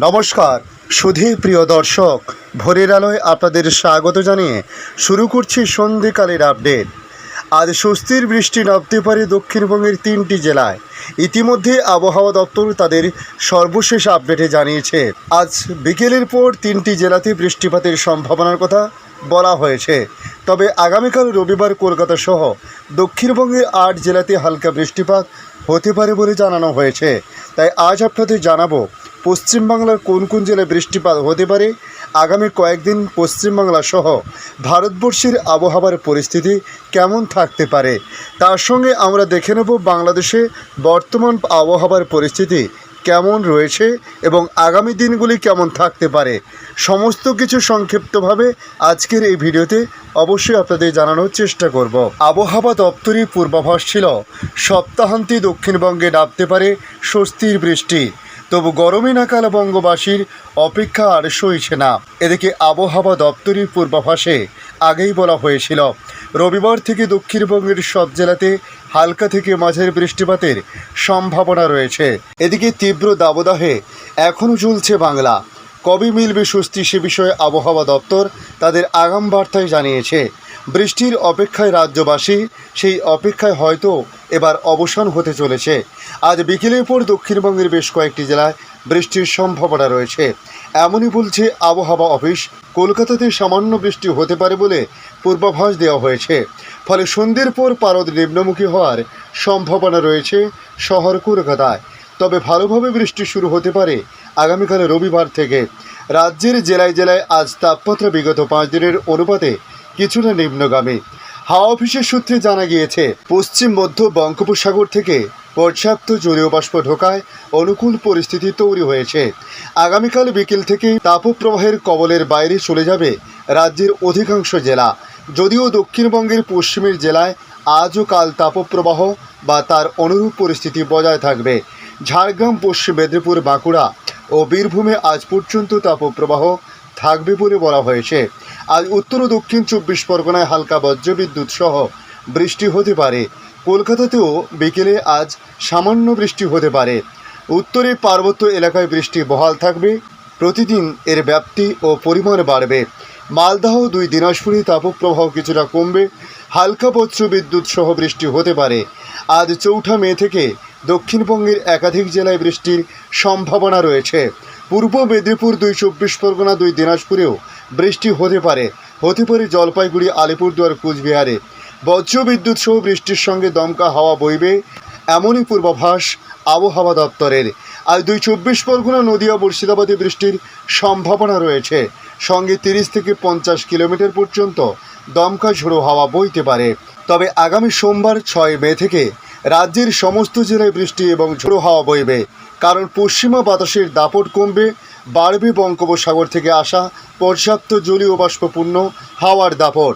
নমস্কার সুধী প্রিয় দর্শক, ভোরের আলোয় আপনাদের স্বাগত জানিয়ে শুরু করছি সন্ধ্যেকালের আপডেট। আজ স্বস্তির বৃষ্টি নামতে পারে দক্ষিণবঙ্গের 3টি জেলায়। ইতিমধ্যে আবহাওয়া দপ্তর তাদের সর্বশেষ আপডেটে জানিয়েছে আজ বিকেলের পর 3টি জেলাতে বৃষ্টিপাতের সম্ভাবনার কথা বলা হয়েছে। তবে আগামীকাল রবিবার কলকাতা সহ দক্ষিণবঙ্গের 8 জেলাতে হালকা বৃষ্টিপাত হতে পারে বলে জানানো হয়েছে। তাই আজ আপনাদের জানাবো পশ্চিমবাংলার কোন কোন জেলায় বৃষ্টিপাত হতে পারে, আগামী কয়েকদিন পশ্চিমবাংলা সহ ভারতবর্ষের আবহাওয়ার পরিস্থিতি কেমন থাকতে পারে। তার সঙ্গে আমরা দেখে নেব বাংলাদেশে বর্তমান আবহাওয়ার পরিস্থিতি কেমন রয়েছে এবং আগামী দিনগুলি কেমন থাকতে পারে। সমস্ত কিছু সংক্ষিপ্তভাবে আজকের এই ভিডিওতে অবশ্যই আপনাদের জানানোর চেষ্টা করব। আবহাওয়া দপ্তরের পূর্বাভাস ছিল সপ্তাহান্তে দক্ষিণবঙ্গে নামতে পারে স্বস্তির বৃষ্টি। তবু গরমে নাকাল বঙ্গবাসীর অপেক্ষা আর সইছে না। এদিকে আবহাওয়া দপ্তরের পূর্বাভাসে আগেই বলা হয়েছিল রবিবার থেকে দক্ষিণবঙ্গের সব জেলাতে হালকা থেকে মাঝারি বৃষ্টিপাতের সম্ভাবনা রয়েছে। এদিকে তীব্র দাবদাহে এখনও চলছে বাংলা। কবে মিলবে স্বস্তি সে বিষয়ে আবহাওয়া দপ্তর তাদের আগাম বার্তায় জানিয়েছে। বৃষ্টির অপেক্ষায় রাজ্যবাসী, সেই অপেক্ষায় হয়তো এবার অবসান হতে চলেছে। আজ বিকেলের পর দক্ষিণবঙ্গের বেশ কয়েকটি জেলায় বৃষ্টির সম্ভাবনা রয়েছে, এমনই বলছে আবহাওয়া অফিস। কলকাতাতে সামান্য বৃষ্টি হতে পারে বলে পূর্বাভাস দেওয়া হয়েছে। ফলে সন্ধ্যের পর পারদ নিম্নমুখী হওয়ার সম্ভাবনা রয়েছে শহর কলকাতায়। তবে ভালোভাবে বৃষ্টি শুরু হতে পারে আগামীকাল রবিবার থেকে। রাজ্যের জেলায় জেলায় আজ তাপমাত্রা বিগত 5 দিনের অনুপাতে কিছুটা নিম্নগামী। হাওয়া অফিসের সূত্রে জানা গিয়েছে পশ্চিম মধ্য বঙ্গোপসাগর থেকে পর্যাপ্ত জলীয় বাষ্প ঢোকায় অনুকূল পরিস্থিতি তৈরি হয়েছে। আগামীকাল বিকেল থেকে তাপপ্রবাহের কবলের বাইরে চলে যাবে রাজ্যের অধিকাংশ জেলা। যদিও দক্ষিণবঙ্গের পশ্চিমের জেলায় আজ ও কাল তাপপ্রবাহ বা তার অনুরূপ পরিস্থিতি বজায় থাকবে। ঝাড়গ্রাম, পশ্চিম মেদিনীপুর, বাঁকুড়া ও বীরভূমে আজ পর্যন্ত তাপপ্রবাহ থাকবে বলে বলা হয়েছে। আজ উত্তর ও দক্ষিণ 24 পরগনায় হালকা বজ্রবিদ্যুৎ সহ বৃষ্টি হতে পারে। কলকাতাতেও বিকেলে আজ সামান্য বৃষ্টি হতে পারে। উত্তরে পার্বত্য এলাকায় বৃষ্টি বহাল থাকবে, প্রতিদিন এর ব্যাপ্তি ও পরিমাণ বাড়বে। মালদহ, 2 দিনাজপুরে তাপপ্রবাহ কিছুটা কমবে, হালকা বজ্রবিদ্যুৎ সহ বৃষ্টি হতে পারে। আজ 4 মে থেকে দক্ষিণবঙ্গের একাধিক জেলায় বৃষ্টির সম্ভাবনা রয়েছে। পূর্ব মেদিনীপুর, 2 24 পরগনা, 2 দিনাজপুরেও বৃষ্টি হতে পারে জলপাইগুড়ি, আলিপুরদুয়ার, কুচবিহারে বজ্রবিদ্যুৎ সহ বৃষ্টির সঙ্গে দমকা হাওয়া বইবে, এমনই পূর্বাভাস আবহাওয়া দপ্তরের। আজ 2 24 পরগনা, নদিয়া, মুর্শিদাবাদে বৃষ্টির সম্ভাবনা রয়েছে। সঙ্গে 30 থেকে 50 কিলোমিটার পর্যন্ত দমকা ঝোড়ো হাওয়া বইতে পারে। তবে আগামী সোমবার 6 মে থেকে রাজ্যের সমস্ত জেলায় বৃষ্টি এবং ঝোড়ো হাওয়া বইবে, কারণ পশ্চিমা বাতাসের দাপট কমবে, বাড়বে বঙ্গোপসাগর থেকে আসা পর্যাপ্ত জলীয় বাষ্পপূর্ণ হাওয়ার দাপট।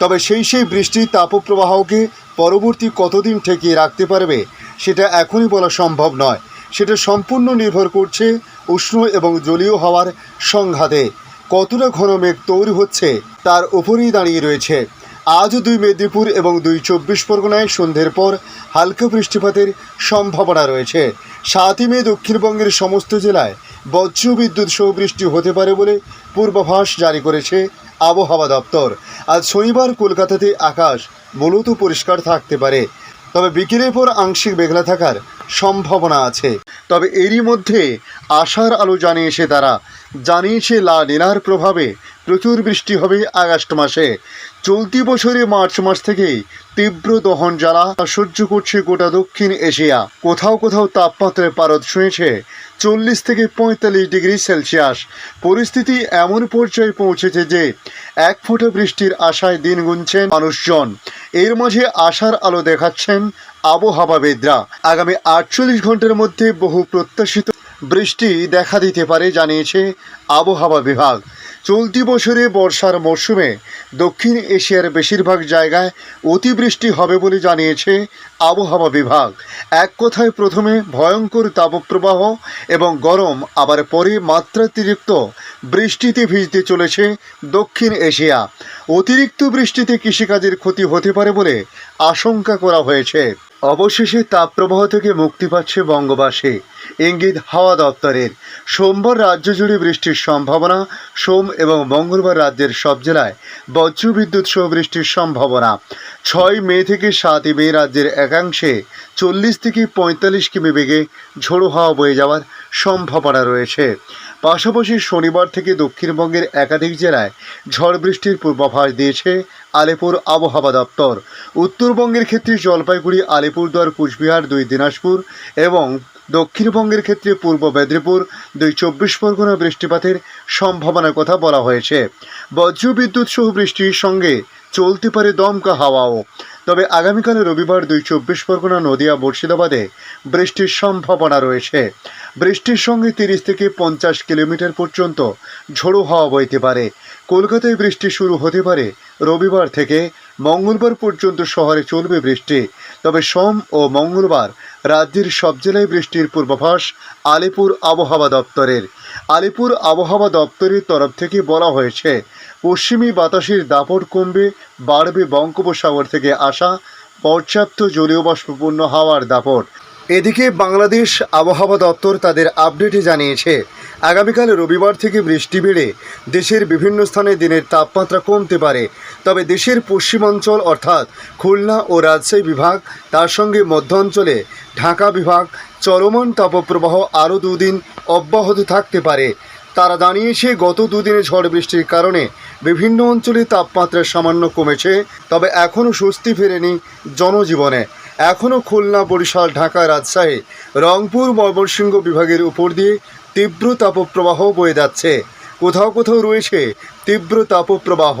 তবে সেই বৃষ্টি তাপপ্রবাহকে পরবর্তী কতদিন ঠেকিয়ে রাখতে পারবে সেটা এখনই বলা সম্ভব নয়। সেটা সম্পূর্ণ নির্ভর করছে উষ্ণ এবং জলীয় হাওয়ার সংঘাতে। কতটা ঘন মেঘ তৈরি হচ্ছে তার উপরেই দাঁড়িয়ে রয়েছে। আজ 2 মেদিনীপুর এবং 2 24 পরগনায় সন্ধ্যের পর হালকা বৃষ্টিপাতের সম্ভাবনা রয়েছে। 7 মে দক্ষিণবঙ্গের সমস্ত জেলায় বজ্রবিদ্যুৎ সহ বৃষ্টি হতে পারে বলে পূর্বাভাস জারি করেছে আবহাওয়া দপ্তর। আজ শনিবার কলকাতাতে আকাশ মূলত পরিষ্কার থাকতে পারে, তবে বিকেলের পর আংশিক মেঘলা থাকার সম্ভাবনা আছে। তবে এরই মধ্যে আশার আলো জানিয়েছে লা নিনার প্রভাবে প্রচুর বৃষ্টি হবে আগস্ট মাসে। চলতি বছরে মার্চ মাস থেকেই তীব্র দহন জ্বালা সহ্য করছে গোটা দক্ষিণ এশিয়া। কোথাও কোথাও তাপমাত্রার পারদ ছুঁয়েছে 40 থেকে 45 ডিগ্রি সেলসিয়াস। পরিস্থিতি এমন পর্যায়ে পৌঁছেছে যে 1 ফোঁটা বৃষ্টির আশায় দিন গুনছেন মানুষজন। এর মাঝে আশার আলো দেখাচ্ছেন আবহাওয়াবিদরা। আগামী 48 ঘন্টার মধ্যে বহু প্রত্যাশিত বৃষ্টি দেখা দিতে পারে জানিয়েছে আবহাওয়া বিভাগ। চলতি বছরে বর্ষার মরশুমে দক্ষিণ এশিয়ার বেশিরভাগ জায়গায় অতিবৃষ্টি হবে বলে জানিয়েছে আবহাওয়া বিভাগ। এক কথায় প্রথমে ভয়ঙ্কর তাপপ্রবাহ এবং গরম, আবার পরে মাত্রাতিরিক্ত বৃষ্টিতে ভিজতে চলেছে দক্ষিণ এশিয়া। অতিরিক্ত বৃষ্টিতে কৃষিকাজের ক্ষতি হতে পারে বলে আশঙ্কা করা হয়েছে। অবশেষে তাপপ্রবাহ থেকে মুক্তি পাচ্ছে বঙ্গবাসী, ইঙ্গিত হাওয়া দপ্তরের। সোমবার রাজ্য জুড়ে বৃষ্টির সম্ভাবনা। সোম এবং মঙ্গলবার রাজ্যের সব জেলায় বজ্রবিদ্যুৎ সহ বৃষ্টির সম্ভাবনা। 6 মে থেকে 7 মে রাজ্যের একাংশে 40 থেকে 45 কিমি বেগে ঝোড়ো হাওয়া বয়ে যাওয়ার সম্ভাবনা রয়েছে। পাশাপাশি শনিবার থেকে দক্ষিণবঙ্গের একাধিক জেলায় ঝড় বৃষ্টির পূর্বাভাস দিয়েছে আলিপুর আবহাওয়া দপ্তর। উত্তরবঙ্গের ক্ষেত্রে জলপাইগুড়ি, আলিপুরদুয়ার, কুচবিহার, 2 দিনাজপুর এবং দক্ষিণবঙ্গের ক্ষেত্রে পূর্ব মেদিনীপুর, 2 চব্বিশ পরগনা বৃষ্টিপাতের সম্ভাবনার কথা বলা হয়েছে। বজ্রবিদ্যুৎ সহ বৃষ্টির সঙ্গে চলতে পারে দমকা হাওয়াও। তবে আগামীকাল রবিবার 2 চব্বিশ পরগনা, নদিয়া, মুর্শিদাবাদে বৃষ্টির সম্ভাবনা রয়েছে। বৃষ্টির সঙ্গে 30 থেকে 50 কিলোমিটার পর্যন্ত ঝোড়ো হাওয়া বইতে পারে। কলকাতায় বৃষ্টি শুরু হতে পারে রবিবার থেকে মঙ্গলবার পর্যন্ত শহরে চলবে বৃষ্টি। তবে সোম ও মঙ্গলবার রাজ্যের সব জেলায় বৃষ্টির পূর্বাভাস আলিপুর আবহাওয়া দপ্তরের। আলিপুর আবহাওয়া দপ্তরের তরফ থেকে বলা হয়েছে, পশ্চিমী বাতাসের দাপট কমবে, বাড়বে বঙ্গোপসাগর থেকে আসা পর্যাপ্ত জলীয় বাষ্পপূর্ণ হাওয়ার দাপট। এদিকে বাংলাদেশ আবহাওয়া দপ্তর তাদের আপডেটে জানিয়েছে, আগামীকাল রবিবার থেকে বৃষ্টি বেড়ে দেশের বিভিন্ন স্থানে দিনের তাপমাত্রা কমতে পারে। তবে দেশের পশ্চিমাঞ্চল অর্থাৎ খুলনা ও রাজশাহী বিভাগ, তার সঙ্গে মধ্য অঞ্চলে ঢাকা বিভাগ চলমান তাপপ্রবাহ আরও 2 দিন অব্যাহত থাকতে পারে। তারা জানিয়েছে, গত 2 দিনে ঝড় বৃষ্টির কারণে বিভিন্ন অঞ্চলে তাপমাত্রা সামান্য কমেছে। তবে এখনও স্বস্তি ফেরেনি জনজীবনে। এখনও খুলনা, বরিশাল, ঢাকা, রাজশাহী, রংপুর, ময়মনসিংহ বিভাগের উপর দিয়ে তীব্র তাপপ্রবাহ বয়ে যাচ্ছে। কোথাও কোথাও রয়েছে তীব্র তাপপ্রবাহ।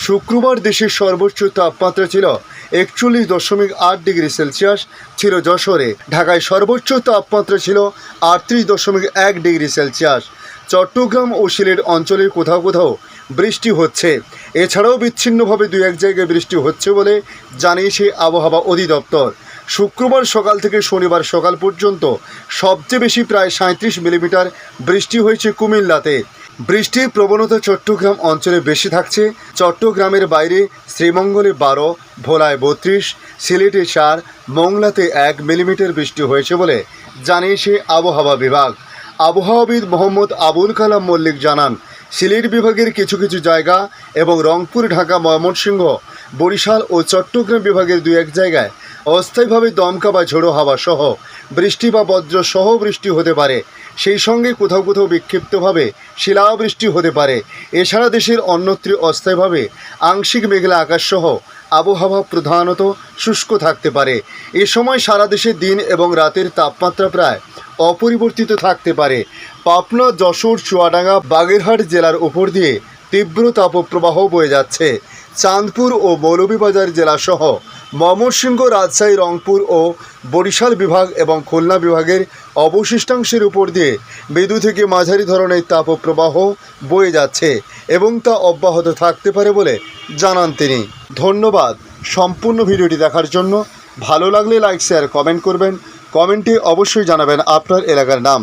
শুক্রবার দেশের সর্বোচ্চ তাপমাত্রা ছিল 41.8 ডিগ্রি সেলসিয়াস ছিল যশোরে। ঢাকায় সর্বোচ্চ তাপমাত্রা ছিল 38.1 ডিগ্রি সেলসিয়াস। চট্টগ্রাম ও সিলেট অঞ্চলের কোথাও কোথাও বৃষ্টি হচ্ছে। এছাড়াও বিচ্ছিন্নভাবে 2-1 জায়গায় বৃষ্টি হচ্ছে বলে জানিয়েছে আবহাওয়া অধিদপ্তর। শুক্রবার সকাল থেকে শনিবার সকাল পর্যন্ত সবচেয়ে বেশি প্রায় 37 মিলিমিটার বৃষ্টি হয়েছে কুমিল্লাতে। বৃষ্টির প্রবণতা চট্টগ্রাম অঞ্চলে বেশি থাকছে। চট্টগ্রামের বাইরে শ্রীমঙ্গলে 12, ভোলায় 32, সিলেটে 4, মংলাতে 1 মিলিমিটার বৃষ্টি হয়েছে বলে জানিয়েছে আবহাওয়া বিভাগ। আবহাওয়াবিদ মোহাম্মদ আবুল কালাম মল্লিক জানান, সিলেট বিভাগের কিছু কিছু জায়গা এবং রংপুর, ঢাকা, ময়মনসিংহ, বরিশাল ও চট্টগ্রাম বিভাগের 2-1 জায়গায় অস্থায়ীভাবে দমকা বা ঝোড়ো হাওয়া সহ বৃষ্টি বা বজ্র সহ বৃষ্টি হতে পারে। সেই সঙ্গে কোথাও কোথাও বিক্ষিপ্তভাবে শিলাবৃষ্টি হতে পারে। এছাড়া দেশের অন্যত্র অস্থায়ীভাবে আংশিক মেঘলা আকাশ সহ আবহাওয়া প্রধানত শুষ্ক থাকতে পারে। এ সময় সারা দেশে দিন এবং রাতের তাপমাত্রা প্রায় অপরিবর্তিত থাকতে পারে। পাবনা, যশোর, চুয়াডাঙ্গা, বাগেরহাট জেলার উপর দিয়ে তীব্র তাপপ্রবাহ বয়ে যাচ্ছে। চাঁদপুর ও মৌলভীবাজার জেলাসহ ময়মনসিংহ, রাজশাহী, রংপুর ও বরিশাল বিভাগ এবং খুলনা বিভাগের অবশিষ্টাংশের উপর দিয়ে মৃদু থেকে মাঝারি ধরনের তাপপ্রবাহ বয়ে যাচ্ছে এবং তা অব্যাহত থাকতে পারে বলে জানান তিনি। ধন্যবাদ সম্পূর্ণ ভিডিওটি দেখার জন্য। ভালো লাগলে লাইক, শেয়ার, কমেন্ট করবেন। কমেন্টে অবশ্যই জানাবেন আপনার এলাকার নাম।